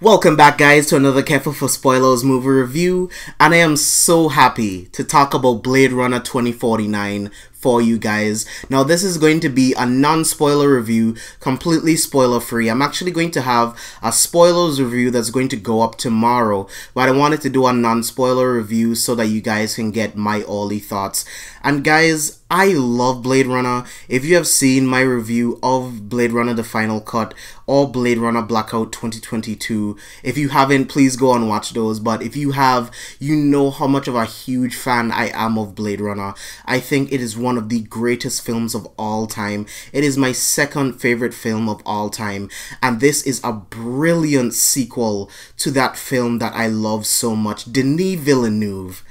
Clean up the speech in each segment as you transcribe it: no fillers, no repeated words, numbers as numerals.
Welcome back, guys, to another Careful for Spoilers movie review, and I am so happy to talk about Blade Runner 2049 for you guys. Now, this is going to be a non-spoiler review, completely spoiler-free. I'm actually going to have a spoilers review that's going to go up tomorrow, but I wanted to do a non-spoiler review so that you guys can get my early thoughts. And guys, I love Blade Runner. If you have seen my review of Blade Runner The Final Cut or Blade Runner Blackout 2022, if you haven't, please go and watch those. But if you have, you know how much of a huge fan I am of Blade Runner. I think it is one of the greatest films of all time. It is my second favorite film of all time. And this is a brilliant sequel to that film that I love so much. Denis Villeneuve.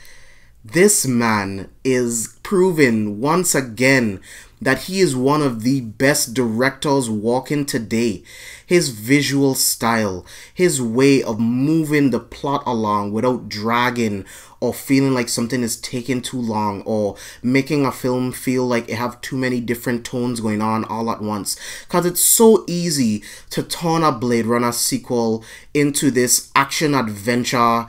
This man is proven once again that he is one of the best directors walking today. His visual style, his way of moving the plot along without dragging or feeling like something is taking too long or making a film feel like it have too many different tones going on all at once. Because it's so easy to turn a Blade Runner sequel into this action-adventure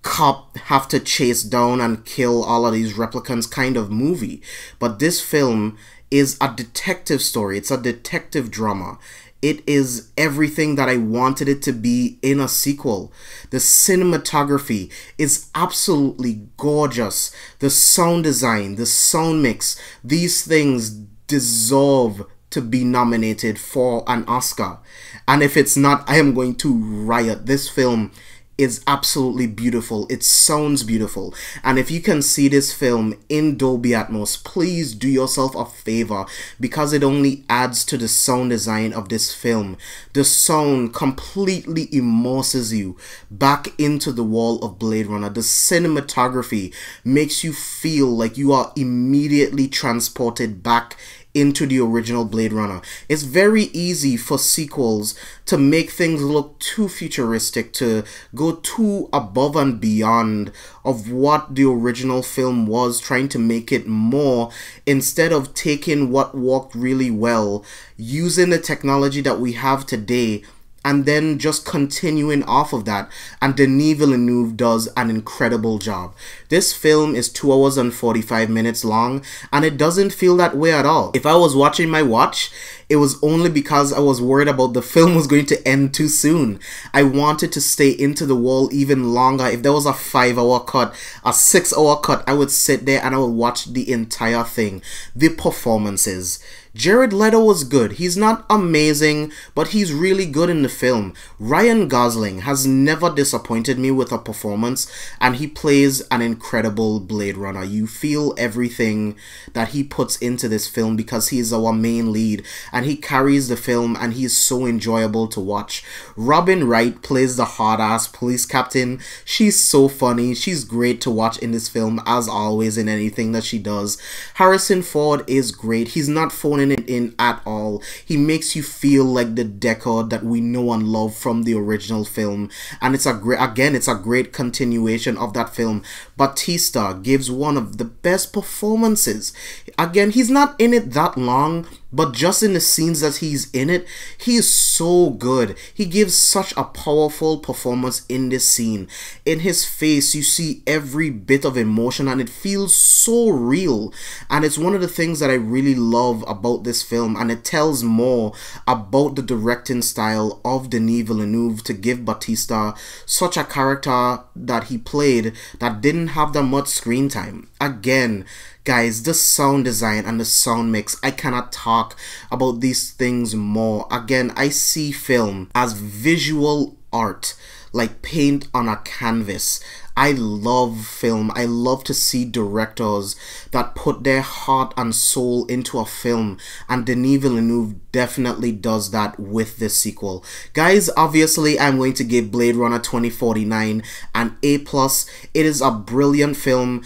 cop have to chase down and kill all of these replicants kind of movie. But this film is a detective story. It's a detective drama. It is everything that I wanted it to be in a sequel. The cinematography is absolutely gorgeous. The sound design, the sound mix, these things deserve to be nominated for an Oscar. And if it's not, I am going to riot. This film is absolutely beautiful. It sounds beautiful. And if you can see this film in Dolby Atmos, please do yourself a favor, because it only adds to the sound design of this film. The sound completely immerses you back into the world of Blade Runner. The cinematography makes you feel like you are immediately transported back into the original Blade Runner. It's very easy for sequels to make things look too futuristic, to go too above and beyond of what the original film was, trying to make it more, instead of taking what worked really well, using the technology that we have today, and then just continuing off of that. And Denis Villeneuve does an incredible job. This film is 2 hours and 45 minutes long, and it doesn't feel that way at all. If I was watching my watch, it was only because I was worried about the film was going to end too soon. I wanted to stay into the world even longer. If there was a 5-hour cut, a 6-hour cut, I would sit there and I would watch the entire thing. The performances. Jared Leto was good. He's not amazing, but he's really good in the film. Ryan Gosling has never disappointed me with a performance, and he plays an incredible Blade Runner. You feel everything that he puts into this film because he is our main lead, and he carries the film, and he is so enjoyable to watch. Robin Wright plays the hard-ass police captain. She's so funny. She's great to watch in this film, as always in anything that she does. Harrison Ford is great. He's not phoning it in at all. He makes you feel like the Deckard that we know and love from the original film, and it's a great continuation of that film. Bautista gives one of the best performances. Again, he's not in it that long, but just in the scenes that he's in it, he is so good. He gives such a powerful performance in this scene. In his face, you see every bit of emotion, and it feels so real. And it's one of the things that I really love about this film, and it tells more about the directing style of Denis Villeneuve to give Bautista such a character that he played that didn't have that much screen time. Again, guys, the sound design and the sound mix, I cannot talk about these things more. Again, I see film as visual art, like paint on a canvas. I love film. I love to see directors that put their heart and soul into a film, and Denis Villeneuve definitely does that with this sequel. Guys, obviously I'm going to give Blade Runner 2049 an A+. It is a brilliant film.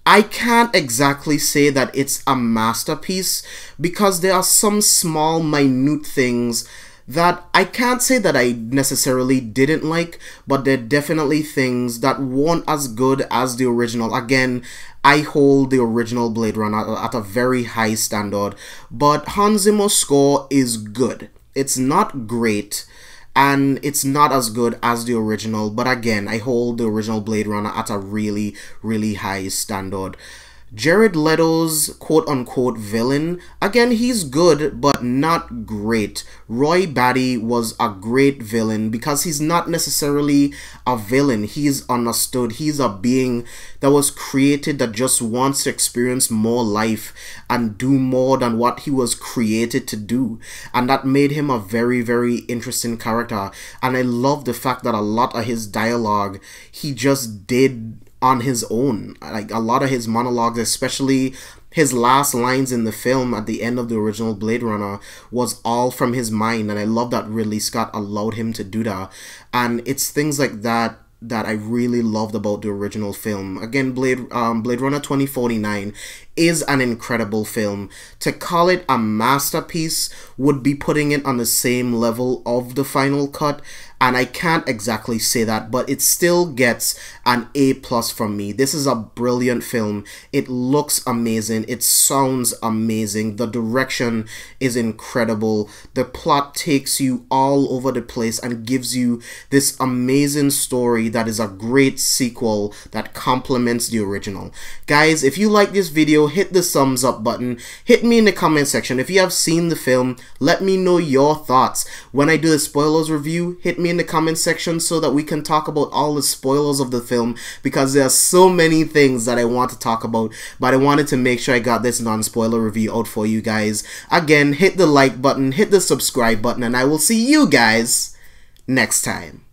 I can't exactly say that it's a masterpiece, because there are some small minute things that I can't say that I necessarily didn't like, but there are definitely things that weren't as good as the original. Again, I hold the original Blade Runner at a very high standard, but Hans Zimmer's score is good. It's not great, and it's not as good as the original, but again, I hold the original Blade Runner at a really, really high standard. Jared Leto's quote-unquote villain, again, he's good, but not great. Roy Batty was a great villain because he's not necessarily a villain. He's understood. He's a being that was created that just wants to experience more life and do more than what he was created to do. And that made him a very, very interesting character. And I love the fact that a lot of his dialogue, he just did on his own. Like a lot of his monologues, especially his last lines in the film at the end of the original Blade Runner, was all from his mind, and I love that Ridley Scott allowed him to do that. And it's things like that that I really loved about the original film. Again, Blade Runner 2049 is an incredible film. To call it a masterpiece would be putting it on the same level of the final cut, and I can't exactly say that, but it still gets an A+ from me. This is a brilliant film. It looks amazing. It sounds amazing. The direction is incredible. The plot takes you all over the place and gives you this amazing story that is a great sequel that complements the original. Guys, if you like this video, hit the thumbs up button. Hit me in the comment section. If you have seen the film, let me know your thoughts. When I do the spoilers review, hit me in the comment section so that we can talk about all the spoilers of the film, because there are so many things that I want to talk about, but I wanted to make sure I got this non-spoiler review out for you guys. Again, hit the like button, hit the subscribe button, and I will see you guys next time.